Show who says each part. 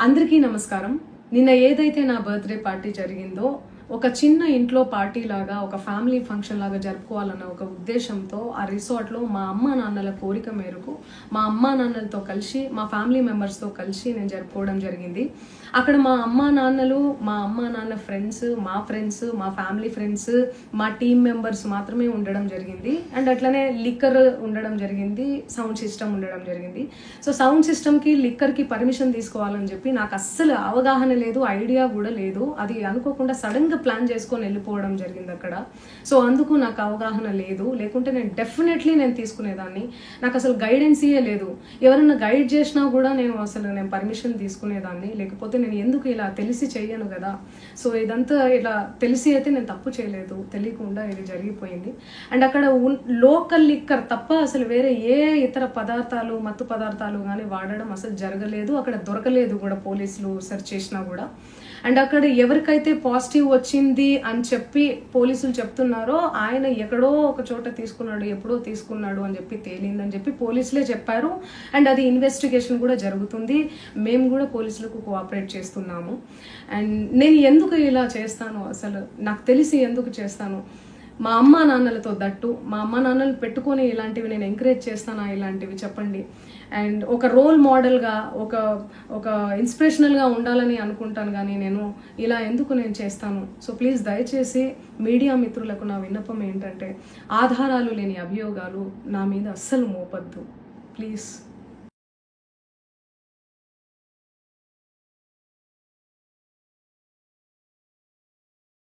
Speaker 1: అందరికీ నమస్కారం. నిన్న ఏదైతే నా బర్త్డే పార్టీ జరిగిందో ఒక చిన్న ఇంట్లో పార్టీ లాగా ఒక ఫ్యామిలీ ఫంక్షన్ లాగా జరుపుకోవాలన్న ఒక ఉద్దేశంతో ఆ రిసార్ట్లో మా అమ్మా నాన్నల కోరిక మేరకు మా అమ్మా నాన్నలతో కలిసి మా ఫ్యామిలీ మెంబర్స్తో కలిసి నేను జరుపుకోవడం జరిగింది. అక్కడ మా అమ్మా నాన్న ఫ్రెండ్స్, మా ఫ్యామిలీ ఫ్రెండ్స్, మా టీమ్ మెంబర్స్ మాత్రమే ఉండడం జరిగింది. అండ్ అట్లనే లిక్కర్ ఉండడం జరిగింది, సౌండ్ సిస్టమ్ ఉండడం జరిగింది. సో సౌండ్ సిస్టమ్కి లిక్కర్కి పర్మిషన్ తీసుకోవాలని చెప్పి నాకు అస్సలు అవగాహన లేదు, ఐడియా కూడా లేదు. అది అనుకోకుండా సడన్గా ప్లాన్ చేసుకొని వెళ్ళిపోవడం జరిగింది అక్కడ. సో అందుకు నాకు అవగాహన లేదు, లేకుంటే నేను డెఫినెట్లీ నేను తీసుకునేదాన్ని. నాకు అసలు గైడెన్సీయే లేదు. ఎవరైనా గైడ్ చేసినా కూడా నేను పర్మిషన్ తీసుకునేదాన్ని, లేకపోతే నేను ఎందుకు ఇలా తెలిసి చెయ్యను కదా. సో ఇదంతా ఇలా తెలిసి అయితే నేను తప్పు చేయలేదు, తెలియకుండా ఇది జరిగిపోయింది. అండ్ అక్కడ లోకల్ లిక్కర్ తప్ప అసలు వేరే ఏ ఇతర పదార్థాలు, మత్తు పదార్థాలు కానీ వాడడం అసలు జరగలేదు. అక్కడ దొరకలేదు కూడా, పోలీసులు సెర్చ్ చేసినా కూడా. అండ్ అక్కడ ఎవరికైతే పాజిటివ్ వచ్చింది అని చెప్పి పోలీసులు చెప్తున్నారో ఆయన ఎక్కడో ఒక చోట తీసుకున్నాడు, ఎప్పుడో తీసుకున్నాడు అని చెప్పి తేలిందని చెప్పి పోలీసులే చెప్పారు. అండ్ అది ఇన్వెస్టిగేషన్ కూడా జరుగుతుంది. మేము కూడా పోలీసులకు కోఆపరేట్ చేస్తున్నాము. అండ్ నేను ఎందుకు ఇలా చేస్తాను, అసలు నాకు తెలిసి ఎందుకు చేస్తాను, మా అమ్మా నాన్నలతో దట్టు మా అమ్మా నాన్నలు పెట్టుకొని ఇలాంటివి నేను ఎంకరేజ్ చేస్తానా, ఇలాంటివి చెప్పండి. అండ్ ఒక రోల్ మోడల్గా ఒక ఇన్స్పిరేషనల్గా ఉండాలని అనుకుంటాను, కానీ నేను ఇలా ఎందుకు నేను చేస్తాను. సో ప్లీజ్ దయచేసి మీడియా మిత్రులకు నా విన్నపం ఏంటంటే ఆధారాలు లేని అభియోగాలు నా మీద అస్సలు మోపద్దు ప్లీజ్.